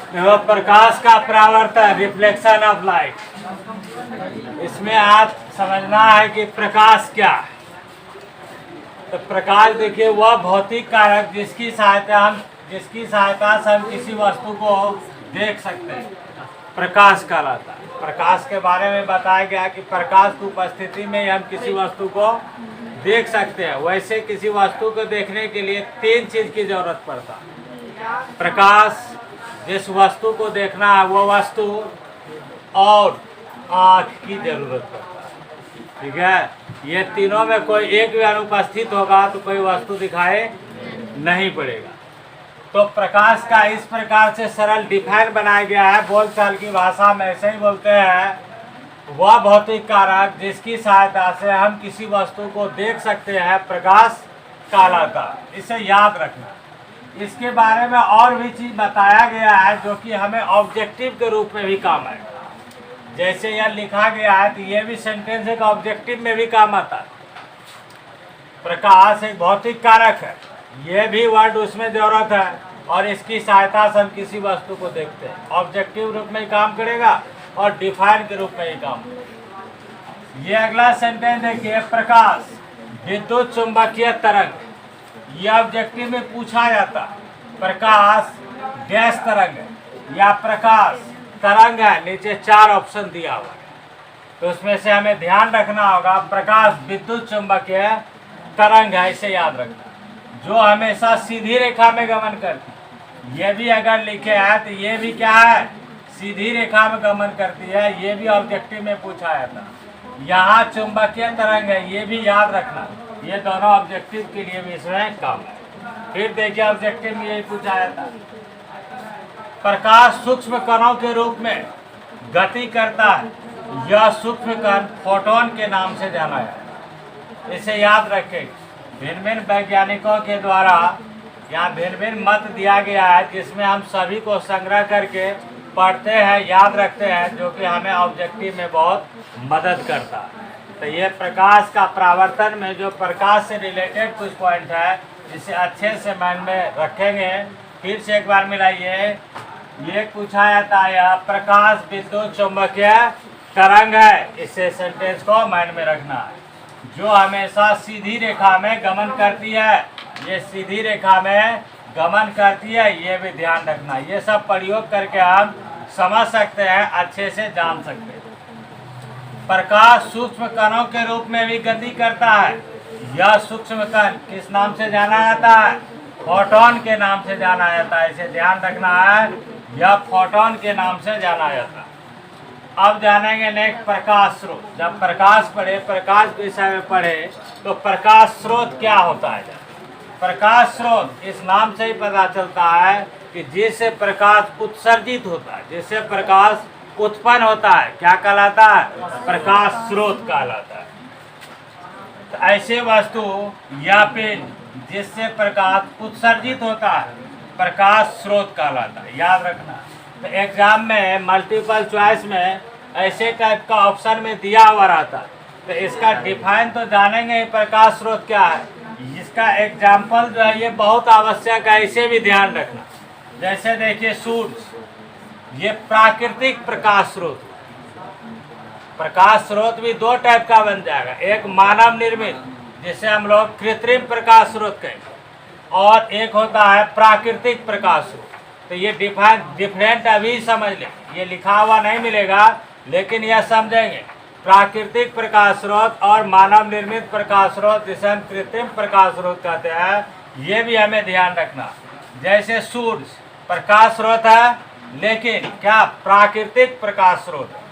देखो प्रकाश का परावर्तन, रिफ्लेक्शन ऑफ लाइट। इसमें आप समझना है कि प्रकाश क्या है। तो प्रकाश देखिए वह भौतिक कारक जिसकी सहायता से हम किसी वस्तु को देख सकते हैं, प्रकाश कहलाता है। प्रकाश के बारे में बताया गया कि प्रकाश की उपस्थिति में हम किसी वस्तु को देख सकते हैं। वैसे किसी वस्तु को देखने के लिए 3 चीज की जरूरत पड़ता है। प्रकाश, जिस वस्तु को देखना है वो वस्तु, और आँख की जरूरत पड़ता है। ठीक है, ये तीनों में कोई एक भी अनुपस्थित होगा तो कोई वस्तु दिखाई नहीं पड़ेगा। तो प्रकाश का इस प्रकार से सरल डिफाइन बनाया गया है, बोलचाल की भाषा में ऐसे ही बोलते हैं, वह भौतिक कारक जिसकी सहायता से हम किसी वस्तु को देख सकते हैं, प्रकाश कहलाता है। इसे याद रखना। इसके बारे में और भी चीज बताया गया है जो कि हमें ऑब्जेक्टिव के रूप में भी काम आएगा। जैसे यह लिखा गया है तो ये भी सेंटेंस एक ऑब्जेक्टिव में भी काम आता है। प्रकाश एक भौतिक कारक है, ये भी वर्ड उसमें जरूरत है, और इसकी सहायता से हम किसी वस्तु को देखते हैं। ऑब्जेक्टिव रूप में ही काम करेगा और डिफाइन के रूप में ही काम करेगा। ये अगला सेंटेंस देखिए, प्रकाश विद्युत चुंबकीय तरंग। यह ऑब्जेक्टिव में पूछा जाता है, प्रकाश गैस तरंग है या प्रकाश तरंग है। नीचे 4 ऑप्शन दिया हुआ है, तो उसमें से हमें ध्यान रखना होगा प्रकाश विद्युत चुंबकीय तरंग है, इसे याद रखना, जो हमेशा सीधी रेखा में गमन करती है। ये भी अगर लिखे है तो ये भी क्या है, सीधी रेखा में गमन करती है। ये भी ऑब्जेक्टिव में पूछा जाता है। यहाँ चुंबकीय तरंग है, ये भी याद रखना। ये दोनों ऑब्जेक्टिव के लिए भी इसमें काम है। फिर देखिए ऑब्जेक्टिव में यही पूछा जाता है, प्रकाश सूक्ष्म कणों के रूप में गति करता है। यह सूक्ष्म कण फोटोन के नाम से जाना जाता है। इसे याद रखें। भिन्न भिन्न वैज्ञानिकों के द्वारा यहाँ भिन्न भिन्न मत दिया गया है, जिसमें हम सभी को संग्रह करके पढ़ते हैं, याद रखते हैं, जो कि हमें ऑब्जेक्टिव में बहुत मदद करता है। तो ये प्रकाश का परावर्तन में जो प्रकाश से रिलेटेड कुछ पॉइंट है, जिसे अच्छे से माइंड में रखेंगे। फिर से एक बार मिलाइए। ये पूछा जाता है प्रकाश विद्युत चुंबकीय तरंग है, इसे सेंटेंस को माइंड में रखना है, जो हमेशा सीधी रेखा में गमन करती है। ये सीधी रेखा में गमन करती है, ये भी ध्यान रखना। ये सब प्रयोग करके हम समझ सकते हैं, अच्छे से जान सकते हैं। प्रकाश सूक्ष्म कणों के रूप में भी गति करता है। यह सूक्ष्म कण किस नाम से जाना जाता है, फोटोन के नाम से जाना जाता है। इसे ध्यान रखना है, यह फोटोन के नाम से जाना जाता है। अब जानेंगे नेक्स्ट प्रकाश स्रोत। जब प्रकाश पढ़े, प्रकाश विषय में पढ़े, तो प्रकाश स्रोत क्या होता है। प्रकाश स्रोत इस नाम से ही पता चलता है कि जिससे प्रकाश उत्सर्जित होता है, जिससे प्रकाश उत्पन्न होता है, क्या कहलाता है, प्रकाश स्रोत कहलाता है। तो ऐसे वस्तु या फिर जिससे प्रकाश उत्सर्जित होता है, प्रकाश स्रोत कहलाता है। याद रखना। तो एग्जाम में मल्टीपल चॉइस में ऐसे टाइप का ऑप्शन में दिया हुआ रहता है, तो इसका डिफाइन तो जानेंगे प्रकाश स्रोत क्या है। इसका एग्जाम्पल जो है ये बहुत आवश्यक है, इसे भी ध्यान रखना। जैसे देखिए सूर्य, ये प्राकृतिक प्रकाश स्रोत। प्रकाश स्रोत भी 2 टाइप का बन जाएगा, एक मानव निर्मित जिसे हम लोग कृत्रिम प्रकाश स्रोत कहेंगे, और एक होता है प्राकृतिक प्रकाश स्रोत। तो ये डिफरेंट अभी समझ लें, ये लिखा हुआ नहीं मिलेगा, लेकिन यह समझेंगे। प्राकृतिक प्रकाश स्रोत और मानव निर्मित प्रकाश स्रोत, जिसे हम कृत्रिम प्रकाश स्रोत कहते हैं, ये भी हमें ध्यान रखना। जैसे सूर्य प्रकाश स्रोत है, लेकिन क्या प्राकृतिक प्रकाश स्रोत है।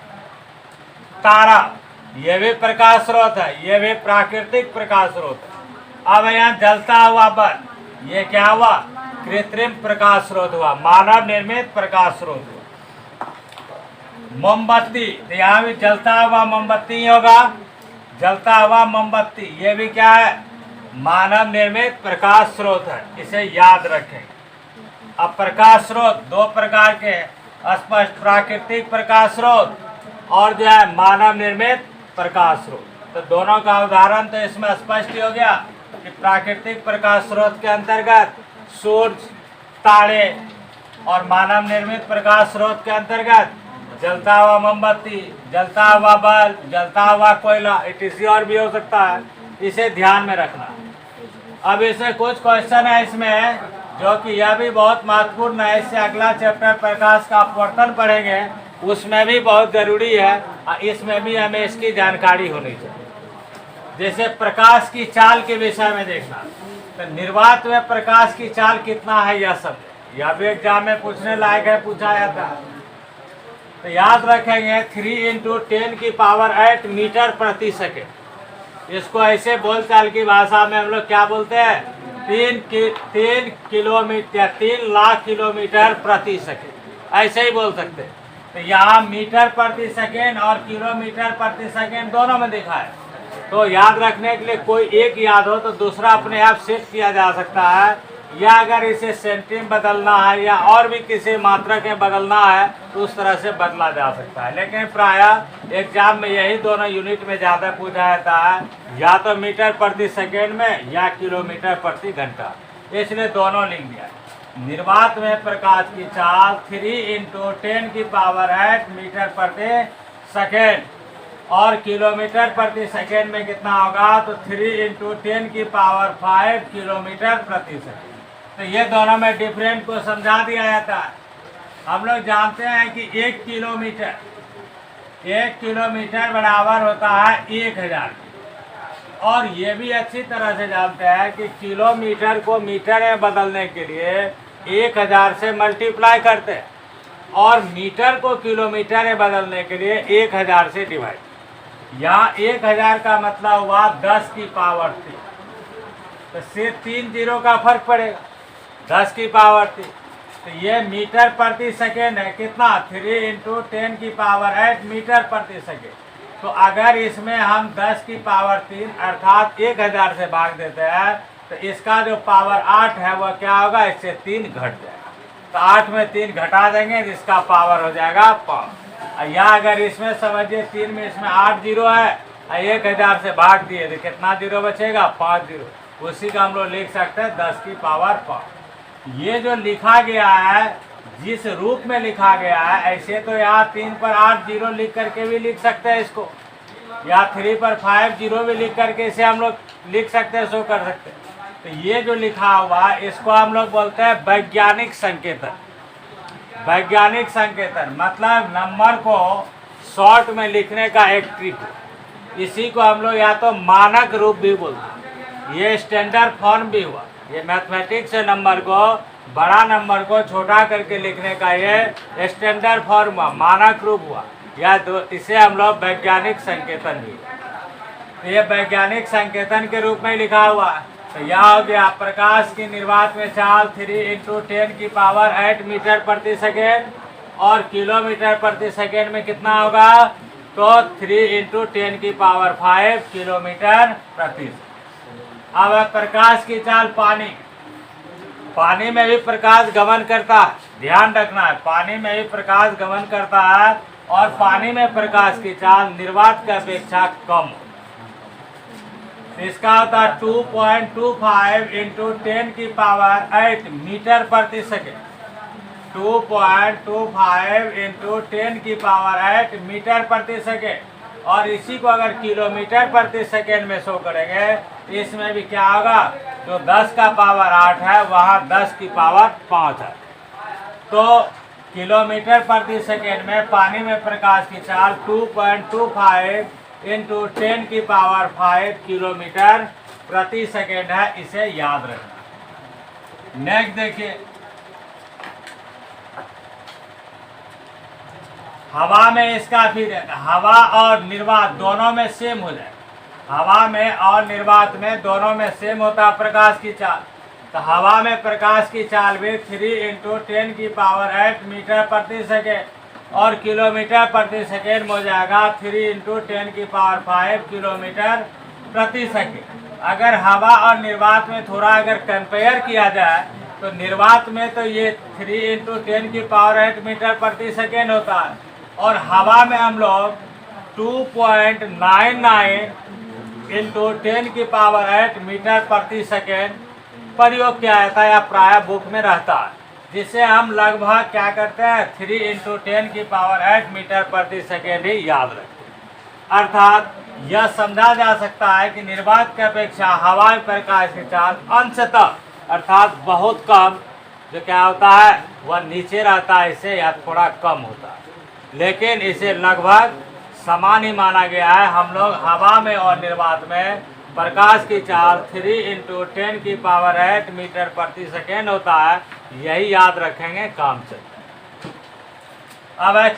तारा ये भी प्रकाश स्रोत है, ये भी प्राकृतिक प्रकाश स्रोत है। अब यहाँ जलता हुआ बल्ब, ये क्या हुआ, कृत्रिम प्रकाश स्रोत हुआ, मानव निर्मित प्रकाश स्रोत हुआ। मोमबत्ती, तो यहाँ भी जलता हुआ मोमबत्ती होगा, जलता हुआ मोमबत्ती, ये भी क्या है, मानव निर्मित प्रकाश स्रोत है। इसे याद रखें। अब प्रकाश स्रोत 2 प्रकार के, स्पष्ट प्राकृतिक प्रकाश स्रोत और जो है मानव निर्मित प्रकाश स्रोत। तो दोनों का उदाहरण तो इसमें स्पष्ट हो गया कि प्राकृतिक प्रकाश स्रोत के अंतर्गत सूर्य, तारे, और मानव निर्मित प्रकाश स्रोत के अंतर्गत जलता हुआ मोमबत्ती, जलता हुआ बल्ब, जलता हुआ कोयला, etc. और भी हो सकता है, इसे ध्यान में रखना। अब इसे कुछ क्वेश्चन है इसमें जो कि यह भी बहुत महत्वपूर्ण है। इससे अगला चैप्टर प्रकाश का अपवर्तन पढ़ेंगे, उसमें भी बहुत जरूरी है, इसमें भी हमें इसकी जानकारी होनी चाहिए। जैसे प्रकाश की चाल के विषय में देखना, तो निर्वात में प्रकाश की चाल कितना है, यह सब यह भी एग्जाम में पूछने लायक है, पूछा जाता है। तो याद रखेंगे 3 × 10⁸ मीटर प्रति सेकेंड। इसको ऐसे बोलचाल की भाषा में हम लोग क्या बोलते हैं, 3 किलोमीटर, 3 लाख किलोमीटर प्रति सेकेंड, ऐसे ही बोल सकते हैं। तो यहाँ मीटर प्रति सेकेंड और किलोमीटर प्रति सेकेंड दोनों में दिखा है। तो याद रखने के लिए कोई एक याद हो तो दूसरा अपने आप सेट किया जा सकता है, या अगर इसे सेंटीम बदलना है या और भी किसी मात्रा के बदलना है तो उस तरह से बदला जा सकता है। लेकिन प्रायः एग्जाम में यही दोनों यूनिट में ज़्यादा पूछा जाता है, या तो मीटर प्रति सेकेंड में या किलोमीटर प्रति घंटा, इसलिए दोनों लिख दिया। निर्वात में प्रकाश की चाल 3 × 10⁸ मीटर प्रति सेकेंड और किलोमीटर प्रति सेकेंड में कितना होगा, तो 3 × 10⁵ किलोमीटर प्रति सेकेंड। तो ये दोनों में डिफरेंट को समझा दिया जाता है। हम लोग जानते हैं कि 1 किलोमीटर बराबर होता है 1000, और ये भी अच्छी तरह से जानते हैं कि किलोमीटर को मीटर में बदलने के लिए 1000 से मल्टीप्लाई करते हैं, और मीटर को किलोमीटर में बदलने के लिए 1000 से डिवाइड। यहाँ 1000 का मतलब हुआ 10 की पावर 3, तो सिर्फ 3 जीरो का फर्क पड़ेगा, 10 की पावर 3। तो ये मीटर प्रति सेकेंड है, कितना, 3 × 10⁸ मीटर प्रति सेकेंड। तो अगर इसमें हम 10 की पावर 3 अर्थात 1000 से भाग देते हैं, तो इसका जो पावर 8 है वह क्या होगा, इससे 3 घट जाएगा। तो 8 में 3 घटा देंगे तो इसका पावर हो जाएगा 5। या अगर इसमें समझिए 3 में इसमें 8 जीरो है, 1000 से भाग दिए तो कितना जीरो बचेगा, 5 जीरो। उसी का हम लोग लिख सकते हैं 10 की पावर 5। ये जो लिखा गया है, जिस रूप में लिखा गया है, ऐसे तो यहाँ 3 पर 8 जीरो लिख करके भी लिख सकते हैं इसको, या 3 पर 5 जीरो भी लिख करके इसे हम लोग लिख सकते हैं, शो कर सकते हैं। तो ये जो लिखा हुआ है इसको हम लोग बोलते हैं वैज्ञानिक संकेतन। वैज्ञानिक संकेतन मतलब नंबर को शॉर्ट में लिखने का एक ट्रिक है। इसी को हम लोग या तो मानक रूप भी बोलते हैं, ये स्टैंडर्ड फॉर्म भी हुआ। ये मैथमेटिक्स से नंबर को, बड़ा नंबर को छोटा करके लिखने का ये स्टैंडर्ड फॉर्म हुआ, मानक रूप हुआ, या इसे हम लोग वैज्ञानिक संकेतन भी। तो ये वैज्ञानिक संकेतन के रूप में लिखा हुआ है। तो यह हो गया प्रकाश की निर्वात में चाल 3 × 10⁸ मीटर प्रति सेकेंड, और किलोमीटर प्रति सेकेंड में कितना होगा, तो 3 × 10⁵ किलोमीटर प्रति सेकेंड। अब प्रकाश की चाल पानी, पानी में भी प्रकाश गमन करता है, ध्यान रखना है, पानी में भी प्रकाश गमन करता है, और पानी में प्रकाश की चाल निर्वात की अपेक्षा कम। इसका होता है 2.25 × 10⁸ मीटर प्रति सेकेंड, 2.25 × 10⁸ मीटर प्रति सेकेंड। और इसी को अगर किलोमीटर प्रति सेकेंड में शो करेंगे, इसमें भी क्या होगा, जो 10 का पावर 8 है वहाँ 10 की पावर 5 है। तो किलोमीटर प्रति सेकेंड में पानी में प्रकाश की चाल 2.25 × 10⁵ किलोमीटर प्रति सेकेंड है, इसे याद रखना। नेक्स्ट देखिए, हवा में इसका फिर हवा और निर्वात दोनों में सेम हो जाए, हवा में और निर्वात में दोनों में सेम होता है प्रकाश की चाल। तो हवा में प्रकाश की चाल भी 3 × 10⁸ मीटर प्रति सेकेंड, और किलोमीटर प्रति सेकेंड हो जाएगा 3 × 10⁵ किलोमीटर प्रति सेकेंड। अगर हवा और निर्वात में थोड़ा अगर कंपेयर किया जाए, तो निर्वात में तो ये 3 × 10⁸ मीटर प्रति सेकेंड होता है, और हवा में हम लोग 2.99 × 10⁸ मीटर प्रति सेकेंड प्रयोग किया जाता है, या प्राय बुक में रहता है। जिसे हम लगभग क्या करते हैं 3 × 10⁸ मीटर प्रति सेकेंड ही याद रखते हैं। अर्थात यह समझा जा सकता है कि निर्वात की अपेक्षा हवा में प्रकाश की चाल अंशतः अर्थात बहुत कम जो क्या होता है वह नीचे रहता है इसे या थोड़ा कम होता है, लेकिन इसे लगभग समान ही माना गया है। हम लोग हवा में और निर्वात में प्रकाश की चाल 3 × 10⁸ मीटर प्रति सेकेंड होता है, यही याद रखेंगे, काम चलता है। अब है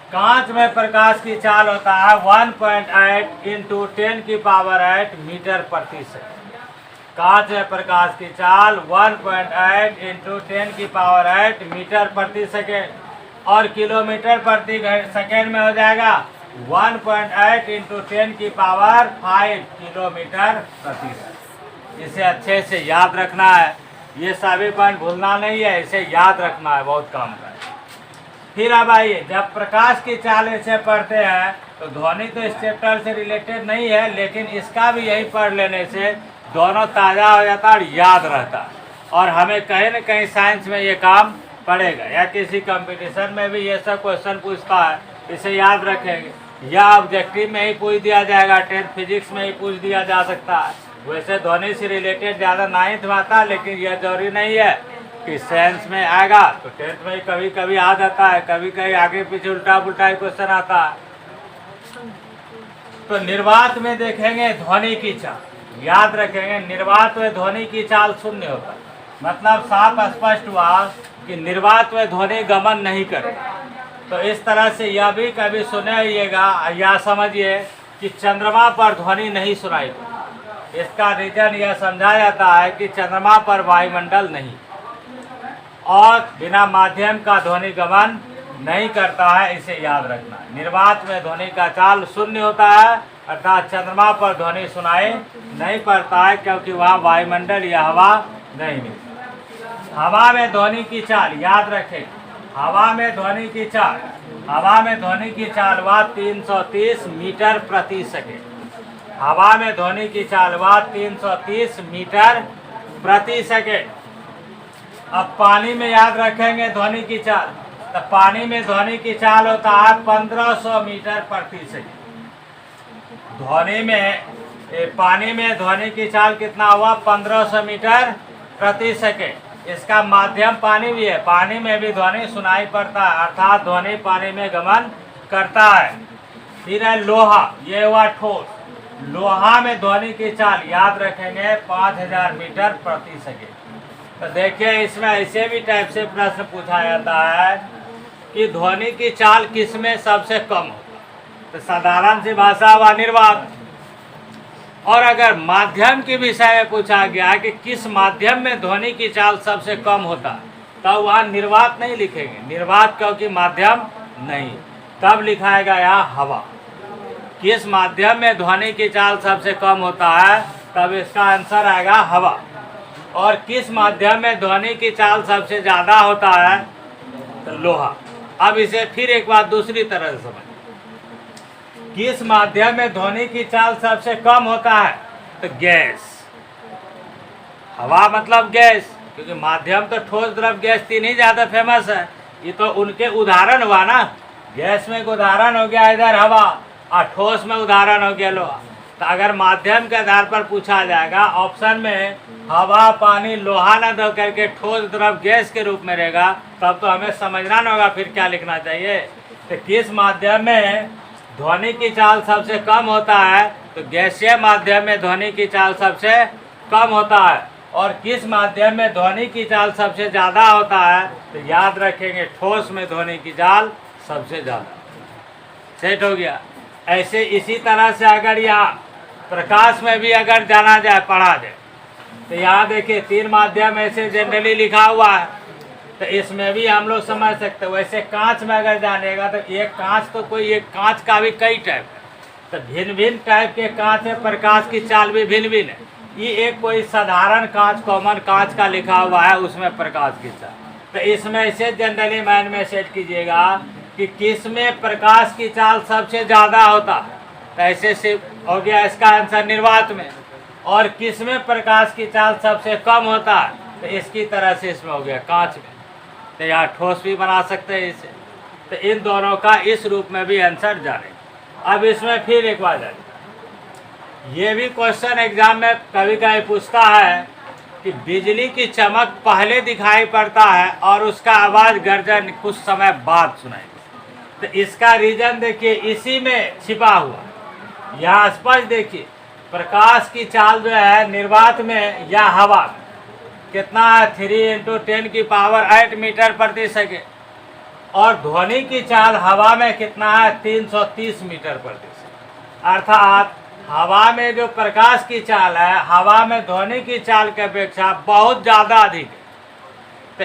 कांच में प्रकाश की चाल होता है 1.8 × 10⁸ मीटर प्रति सेकेंड। कांच में प्रकाश की चाल 1.8 × 10⁸ मीटर प्रति सेकेंड और किलोमीटर प्रति सेकेंड में हो जाएगा 1.8 × 10⁵ किलोमीटर प्रति सेकेंड। इसे अच्छे से याद रखना है, ये सभी पॉइंट भूलना नहीं है, इसे याद रखना है, बहुत काम का है। फिर अब आइए, जब प्रकाश की चाल इसे पढ़ते हैं तो ध्वनि तो इस चैप्टर से रिलेटेड नहीं है, लेकिन इसका भी यही पढ़ लेने से दोनों ताज़ा हो जाता है और याद रहता है, और हमें कहीं न कहीं साइंस में ये काम पड़ेगा या किसी कंपटीशन में भी ये सब क्वेश्चन पूछता है, इसे याद रखेंगे, या ऑब्जेक्टिव में ही पूछ दिया जाएगा, 10th फिजिक्स में ही पूछ दिया जा सकता है। वैसे ध्वनि से रिलेटेड ज़्यादा 9th आता है, लेकिन यह जरूरी नहीं है कि साइंस में आएगा, तो 10th में कभी कभी आ जाता है, कभी कभी आगे पीछे उल्टा पुल्टा क्वेश्चन आता है। तो निर्वात में देखेंगे ध्वनि की चाल, याद रखेंगे निर्वात में ध्वनि की चाल शून्य होता है, मतलब साफ स्पष्ट हुआ कि निर्वात में ध्वनि गमन नहीं करे। तो इस तरह से यह भी कभी सुनिएगा या समझिए कि चंद्रमा पर ध्वनि नहीं सुनाई देती। इसका रीजन यह समझा जाता है कि चंद्रमा पर वायुमंडल नहीं और बिना माध्यम का ध्वनि गमन नहीं करता है, इसे याद रखना है। निर्वात में ध्वनि का चाल शून्य होता है, अर्थात चंद्रमा पर ध्वनि सुनाई नहीं पड़ता है, क्योंकि वहाँ वायुमंडल या हवा नहीं मिलती। हवा में ध्वनि की चाल याद रखें, हवा में ध्वनि की चाल वह 330 मीटर प्रति सेकेंड। हवा में ध्वनि की चाल वह 330 मीटर प्रति सेकेंड। अब पानी में याद रखेंगे ध्वनि की चाल, तो पानी में ध्वनि की चाल होता है 1500 मीटर प्रति सेकेंड। पानी में ध्वनि की चाल कितना हुआ 1500 मीटर प्रति सेकेंड। इसका माध्यम पानी भी है, पानी में भी ध्वनि सुनाई पड़ता है, अर्थात ध्वनि पानी में गमन करता है। फिर है लोहा, ये हुआ ठोस। लोहा में ध्वनि की चाल याद रखेंगे 5000 मीटर प्रति सेकेंड। तो देखिए इसमें ऐसे भी टाइप से प्रश्न पूछा जाता है कि ध्वनि की चाल किसमें सबसे कम होता है, तो साधारण सी भाषा व निर्वात। और अगर माध्यम के विषय में पूछा गया कि किस माध्यम में ध्वनि की चाल सबसे कम होता है, तब वहाँ निर्वात नहीं लिखेंगे, निर्वात क्योंकि माध्यम नहीं, तब लिखाएगा यहाँ हवा। किस माध्यम में ध्वनि की चाल सबसे कम होता है, तब इसका आंसर आएगा हवा। और किस माध्यम में ध्वनि की चाल सबसे ज़्यादा होता है, तो लोहा। अब इसे फिर एक बार दूसरी तरह से समझ, किस माध्यम में ध्वनि की चाल सबसे कम होता है, तो गैस। हवा मतलब गैस, क्योंकि माध्यम तो ठोस द्रव गैस तीन ही ज़्यादा फेमस है, ये तो उनके उदाहरण हुआ ना। गैस में एक उदाहरण हो गया इधर हवा, और ठोस में उदाहरण हो गया लोहा। तो अगर माध्यम के आधार पर पूछा जाएगा ऑप्शन में हवा पानी लोहा न दो करके ठोस द्रव गैस के रूप में रहेगा, तब तो हमें समझना न होगा फिर क्या लिखना चाहिए। तो किस माध्यम में ध्वनि की चाल सबसे कम होता है, तो गैसीय माध्यम में ध्वनि की चाल सबसे कम होता है। और किस माध्यम में ध्वनि की चाल सबसे ज़्यादा होता है, तो याद रखेंगे ठोस में ध्वनि की चाल सबसे ज़्यादा। सेट हो गया। ऐसे इसी तरह से अगर यहाँ प्रकाश में भी अगर जाना जाए पढ़ा जाए, तो यहाँ देखिए 3 माध्यम ऐसे जनरली लिखा हुआ है, तो इसमें भी हम लोग समझ सकते हैं। वैसे कांच में अगर जानेगा तो एक कांच तो कोई एक कांच का भी कई टाइप है, तो भिन्न भिन्न टाइप के कांच है, प्रकाश की चाल भी भिन्न भिन्न है। ये एक कोई साधारण कांच कॉमन कांच का लिखा हुआ है, उसमें प्रकाश की चाल, तो इसमें इसे जनरली माइंड में सेट कीजिएगा कि किस में प्रकाश की चाल सबसे ज़्यादा होता है, तो ऐसे से हो गया इसका आंसर निर्वात में। और किस में प्रकाश की चाल सबसे कम होता है, तो इसकी तरह से इसमें हो गया कांच में, तो यहाँ ठोस भी बना सकते हैं इसे। तो इन दोनों का इस रूप में भी आंसर जाने। अब इसमें फिर एक बार जाने, ये भी क्वेश्चन एग्जाम में कभी कभी पूछता है कि बिजली की चमक पहले दिखाई पड़ता है और उसका आवाज़ गर्जन कुछ समय बाद सुनाई देती। तो इसका रीजन देखिए इसी में छिपा हुआ, यहाँ स्पष्ट देखिए प्रकाश की चाल जो है निर्वात में या हवा में कितना है 3 × 10⁸ मीटर प्रति सेकेंड, और ध्वनि की चाल हवा में कितना है 330 मीटर प्रति सेकेंड। अर्थात हवा में जो प्रकाश की चाल है हवा में ध्वनि की चाल की अपेक्षा बहुत ज़्यादा अधिक है। तो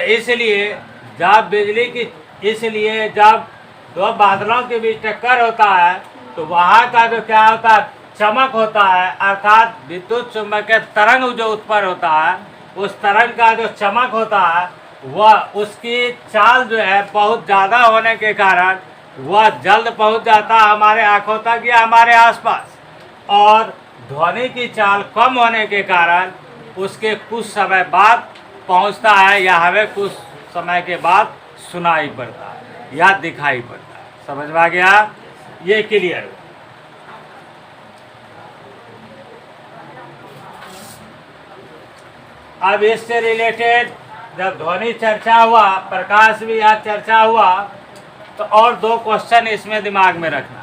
इसलिए जब दो बादलों के बीच टक्कर होता है तो वहाँ का जो क्या होता है चमक होता है, अर्थात विद्युत चुम्बकीय तरंग जो उत्पन्न होता है उस तरंग का जो चमक होता है वह उसकी चाल जो है बहुत ज़्यादा होने के कारण वह जल्द पहुँच जाता है हमारे आँखों तक या हमारे आसपास, और ध्वनि की चाल कम होने के कारण उसके कुछ समय बाद पहुंचता है या हमें कुछ समय के बाद सुनाई पड़ता है या दिखाई पड़ता है। समझ में आ गया? ये क्लियर हो। अब इससे रिलेटेड जब ध्वनि चर्चा हुआ, प्रकाश भी यहाँ चर्चा हुआ, तो और दो क्वेश्चन इसमें दिमाग में रखना।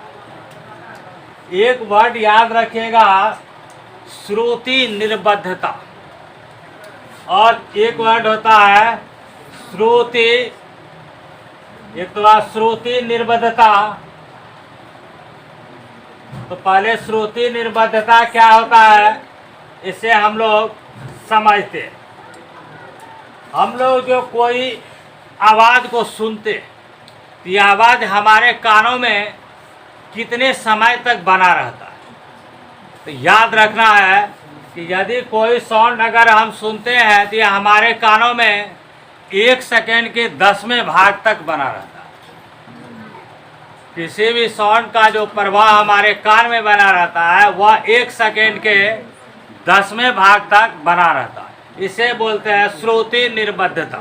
एक वर्ड याद रखिएगा श्रुति निर्बद्धता, और एक वर्ड होता है श्रुति, एक तो श्रुति निर्बद्धता। तो पहले श्रुति निर्बद्धता क्या होता है इसे हम लोग समझते हैं। हम लोग जो कोई आवाज़ को सुनते, तो यह आवाज़ हमारे कानों में कितने समय तक बना रहता है। तो याद रखना है कि यदि कोई साउंड अगर हम सुनते हैं तो यह हमारे कानों में 1 सेकेंड के 10वें भाग तक बना रहता है। किसी भी साउंड का जो प्रवाह हमारे कान में बना रहता है वह 1 सेकेंड के 10वें भाग तक बना रहता है। इसे बोलते हैं श्रुति निर्बद्धता।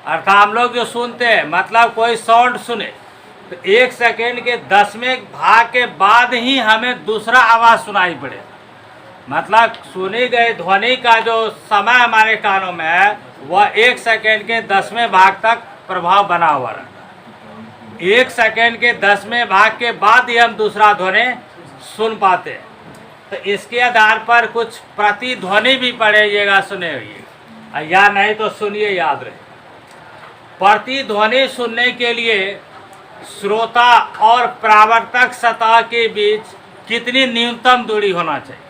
अर्थात हम लोग जो सुनते हैं, मतलब कोई साउंड सुने तो 1 सेकेंड के 10वें भाग के बाद ही हमें दूसरा आवाज़ सुनाई पड़े। मतलब सुनी गई ध्वनि का जो समय हमारे कानों में है वह 1 सेकेंड के 10वें भाग तक प्रभाव बना हुआ रहता है। 1 सेकेंड के 10वें भाग के बाद ही हम दूसरा ध्वनि सुन पाते हैं। तो इसके आधार पर कुछ प्रतिध्वनि भी पढ़िएगा, सुने हुए या नहीं तो सुनिए, याद रहे। प्रतिध्वनि सुनने के लिए श्रोता और परावर्तक सतह के बीच कितनी न्यूनतम दूरी होना चाहिए।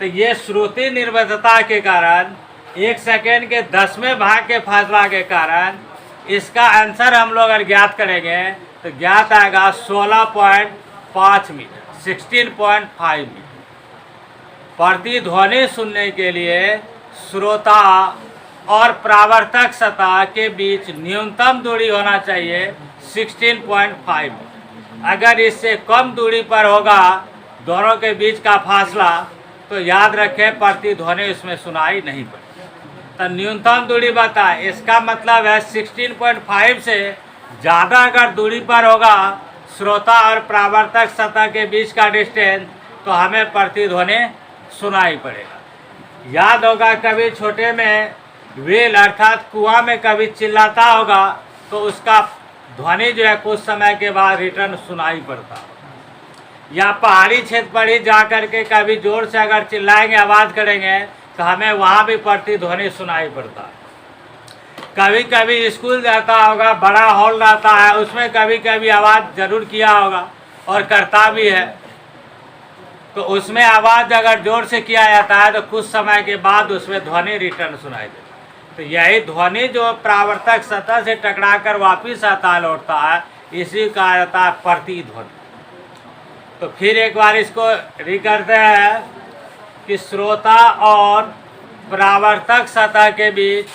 तो ये श्रुति निर्बद्धता के कारण 1 सेकेंड के 10वें भाग के फासला के कारण इसका आंसर हम लोग अगर ज्ञात करेंगे तो ज्ञात आएगा 16.5 मीटर, 16.5 मीटर। प्रतिध्वनि सुनने के लिए श्रोता और परावर्तक सतह के बीच न्यूनतम दूरी होना चाहिए 16.5 मीटर। अगर इससे कम दूरी पर होगा दोनों के बीच का फासला तो याद रखें प्रतिध्वनि उसमें सुनाई नहीं पड़ेगी। तो न्यूनतम दूरी बताए, इसका मतलब है 16.5 से ज़्यादा अगर दूरी पर होगा श्रोता और परावर्तक सतह के बीच का डिस्टेंस तो हमें प्रतिध्वनि सुनाई पड़ेगा। याद होगा कभी छोटे में वेल अर्थात कुआं में कभी चिल्लाता होगा तो उसका ध्वनि जो है कुछ समय के बाद रिटर्न सुनाई पड़ता। या पहाड़ी क्षेत्र पर ही जा कर के कभी जोर से अगर चिल्लाएंगे, आवाज़ करेंगे तो हमें वहाँ भी प्रतिध्वनि सुनाई पड़ता है। कभी कभी स्कूल जाता होगा, बड़ा हॉल रहता है, उसमें कभी कभी आवाज़ ज़रूर किया होगा और करता भी है। तो उसमें आवाज़ अगर जोर से किया जाता है तो कुछ समय के बाद उसमें ध्वनि रिटर्न सुनाई देता है। तो यही ध्वनि जो परावर्तक सतह से टकरा कर वापिस आता लौटता है, इसी का आता है प्रतिध्वनि। तो फिर एक बार इसको करते हैं कि श्रोता और परावर्तक सतह के बीच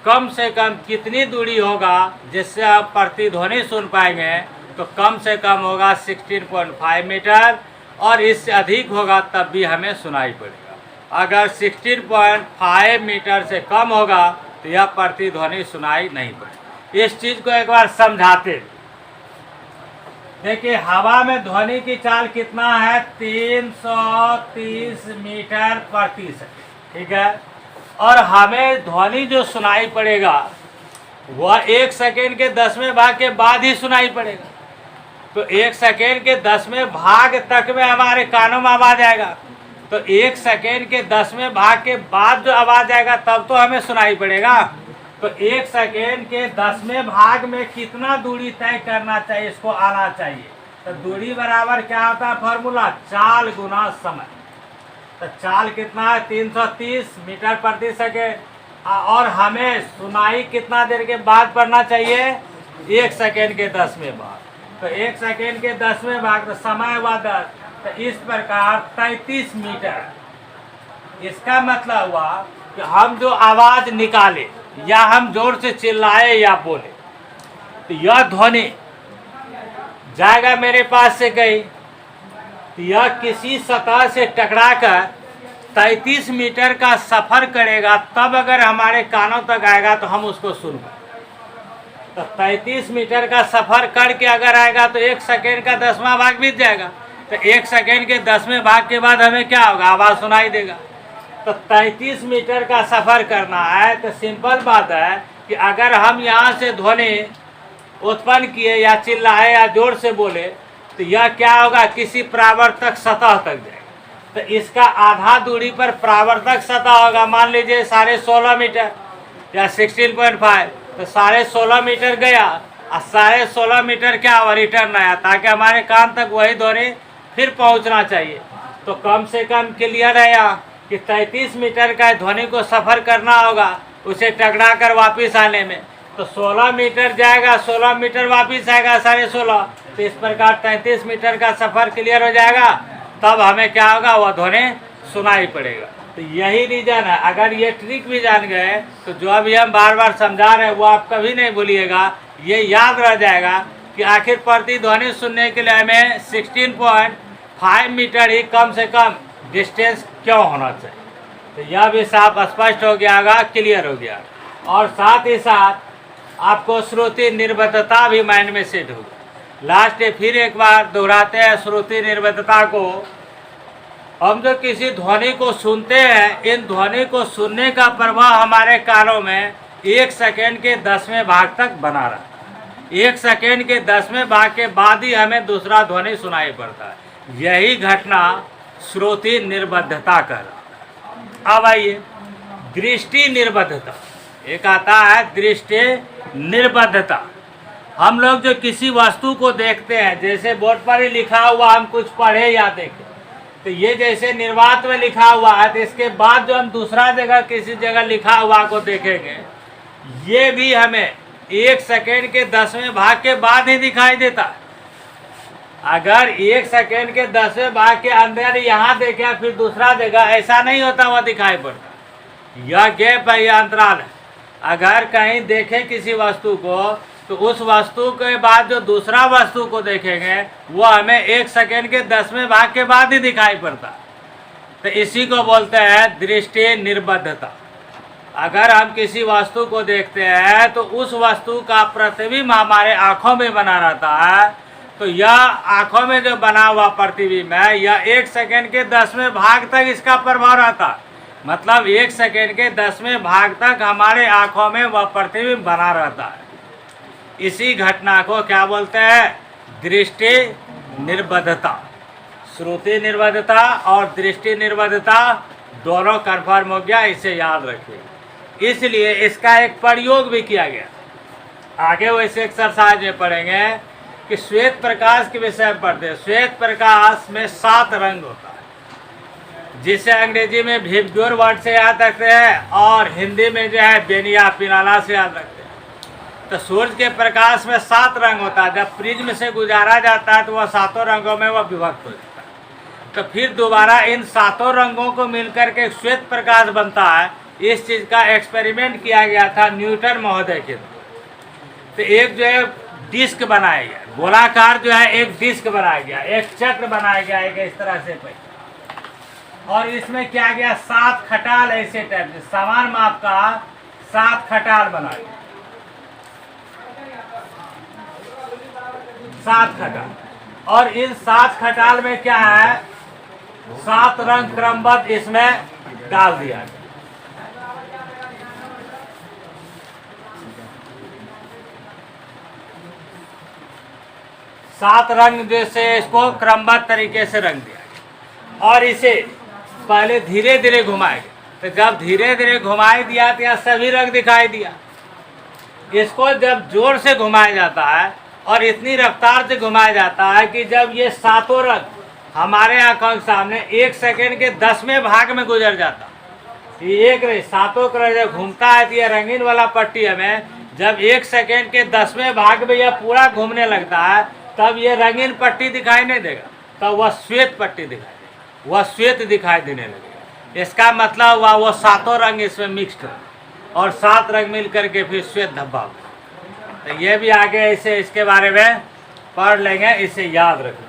कम से कम कितनी दूरी होगा जिससे आप प्रतिध्वनि सुन पाएंगे। तो कम से कम होगा 16.5 मीटर, और इससे अधिक होगा तब भी हमें सुनाई पड़ेगा। अगर 16.5 मीटर से कम होगा तो यह प्रतिध्वनि सुनाई नहीं पड़ेगी। इस चीज़ को एक बार समझाते। देखिए, हवा में ध्वनि की चाल कितना है? 330 मीटर प्रति सेकंड, ठीक है। और हमें ध्वनि जो सुनाई पड़ेगा वह 1 सेकेंड के 10वें भाग के बाद ही सुनाई पड़ेगा। तो 1 सेकेंड के 10वें भाग तक में हमारे कानों में आवाज आएगा, तो 1 सेकेंड के 10वें भाग के बाद जो आवाज आएगा तब तो हमें सुनाई पड़ेगा। तो 1 सेकेंड के 10वें भाग में कितना दूरी तय करना चाहिए, इसको आना चाहिए। तो दूरी बराबर क्या होता है? फॉर्मूला चाल गुना समय। तो चाल कितना है? 330 मीटर प्रति सेकेंड। और हमें सुनाई कितना देर के बाद पड़ना चाहिए? 1 सेकेंड के 10वें भाग। तो 1 सेकेंड के 10वें भाग, तो समय हुआ 10। तो इस प्रकार 33 मीटर। इसका मतलब हुआ कि हम जो आवाज निकाले या हम जोर से चिल्लाए या बोले, तो यह ध्वनि जाएगा मेरे पास से कहीं, तो यह किसी सतह से टकराकर 33 मीटर का सफर करेगा, तब अगर हमारे कानों तक आएगा तो हम उसको सुनेंगे। तो 33 मीटर का सफर करके अगर आएगा तो 1 सेकेंड का 10वां भाग बीत जाएगा। तो 1 सेकेंड के 10वें भाग के बाद हमें क्या होगा? आवाज सुनाई देगा। तो 33 मीटर का सफर करना है, तो सिंपल बात है कि अगर हम यहाँ से ध्वनि उत्पन्न किए या चिल्लाए या जोर से बोले, तो यह क्या होगा? किसी परावर्तक सतह तक जाएगा। तो इसका आधा दूरी पर परावर्तक सतह होगा, मान लीजिए 16.5 मीटर या 16.5। तो 16.5 मीटर गया और 16.5 मीटर क्या हुआ? रिटर्न आया, ताकि हमारे कान तक वही ध्वनि फिर पहुंचना चाहिए। तो कम से कम क्लियर है यहाँ कि 33 मीटर का ध्वनि को सफ़र करना होगा उसे टकरा कर वापिस आने में। तो 16 मीटर जाएगा, 16 मीटर वापिस आएगा 16.5। तो इस प्रकार 33 मीटर का सफ़र क्लियर हो जाएगा, तब हमें क्या होगा? वह ध्वनि सुनाई पड़ेगा। तो यही रीज़न है। अगर ये ट्रिक भी जान गए तो जो अभी हम बार बार समझा रहे हैं वो आप कभी नहीं भूलिएगा, ये याद रह जाएगा कि आखिर प्रतिध्वनि सुनने के लिए हमें 16.5 मीटर ही कम से कम डिस्टेंस क्यों होना चाहिए। तो यह भी साफ स्पष्ट हो गया होगा, क्लियर हो गया। और साथ ही साथ आपको श्रुति निर्बद्धता भी माइंड में सेट होगी। लास्ट फिर एक बार दोहराते हैं श्रुति निर्बद्धता को। हम जो किसी ध्वनि को सुनते हैं, इन ध्वनि को सुनने का प्रभाव हमारे कानों में 1 सेकेंड के 10वें भाग तक बना रहा है। 1 सेकेंड के 10वें भाग के बाद ही हमें दूसरा ध्वनि सुनाई पड़ता है। यही घटना श्रुति निर्बद्धता कर रहा। अब आइए दृष्टि निर्बद्धता। एक आता है दृष्टि निर्बद्धता। हम लोग जो किसी वस्तु को देखते हैं, जैसे बोर्ड पर ही लिखा हुआ हम कुछ पढ़े या देखें, तो ये जैसे निर्वात में लिखा हुआ है, तो इसके बाद जो हम दूसरा जगह किसी जगह लिखा हुआ को देखेंगे, ये भी हमें 1 सेकेंड के 10वें भाग के बाद ही दिखाई देता है। अगर 1 सेकेंड के 10वें भाग के अंदर यहाँ देखें फिर दूसरा जगह, ऐसा नहीं होता, वह दिखाई पड़ता। यह गैप है, यह अंतराल है। अगर कहीं देखें किसी वस्तु को, तो उस वस्तु के बाद जो दूसरा वस्तु को देखेंगे वो हमें 1 सेकेंड के 10वें भाग के बाद ही दिखाई पड़ता। तो इसी को बोलते हैं दृष्टि निर्बद्धता। अगर हम किसी वस्तु को देखते हैं तो उस वस्तु का प्रतिबिंब हमारे आँखों में बना रहता है, तो यह आँखों में जो बना हुआ प्रतिबिंब है, यह 1 सेकेंड के 10वें भाग तक इसका प्रभाव रहता है। मतलब 1 सेकेंड के 10वें भाग तक हमारे आँखों में वह प्रतिबिंब बना रहता है। इसी घटना को क्या बोलते हैं? दृष्टि निर्बद्धता। श्रुति निर्बद्धता और दृष्टि निर्बद्धता दोनों कन्फर्म हो गया, इसे याद रखिए। इसलिए इसका एक प्रयोग भी किया गया। आगे वैसे एक्सरसाइज में पढ़ेंगे कि श्वेत प्रकाश के विषय में पढ़ते हैं। श्वेत प्रकाश में 7 रंग होता है, जिसे अंग्रेजी में विबग्योर वर्ड से याद रखते हैं और हिंदी में जो है बेनिया पिनाला से याद रखते हैं। तो सूर्य के प्रकाश में 7 रंग होता है। जब प्रिज्म से गुजारा जाता है तो वह 7 रंगों में वह विभक्त हो जाता है। तो फिर दोबारा इन 7 रंगों को मिलकर के श्वेत प्रकाश बनता है। इस चीज़ का एक्सपेरिमेंट किया गया था न्यूटन महोदय के द्वारा। तो एक जो है डिस्क बनाया गया, गोलाकार जो है एक डिस्क बनाया गया, एक चक्र बनाया गया, एक इस तरह से और इसमें क्या गया 7 खटाल ऐसे टाइप से समान माप का 7 खटाल बनाए, 7 खटाल। और इन 7 खटाल में क्या है 7 रंग क्रमबद्ध इसमें डाल दिया गया। सात रंग जैसे इसको क्रमबद्ध तरीके से रंग दिया और इसे पहले धीरे धीरे घुमाएंगे। तो जब धीरे धीरे घुमाई दिया तो यह सभी रंग दिखाई दिया। इसको जब जोर से घुमाया जाता है और इतनी रफ्तार से घुमाया जाता है कि जब ये सातों रंग हमारे आंखों के सामने 1 सेकेंड के 10वें भाग में गुजर जाता, ये एक नहीं सातों का जब घूमता है तो यह रंगीन वाला पट्टी हमें जब 1 सेकेंड के 10वें भाग में यह पूरा घूमने लगता है तब ये रंगीन पट्टी दिखाई नहीं देगा, तब वह श्वेत पट्टी दिखाई देगा, वह श्वेत दिखाई देने लगेगा। इसका मतलब हुआ वो सातों रंग इसमें मिक्स्ड हो और 7 रंग मिल करके फिर श्वेत धब्बा हो। तो ये भी आगे इसे इसके बारे में पढ़ लेंगे, इसे याद रखना।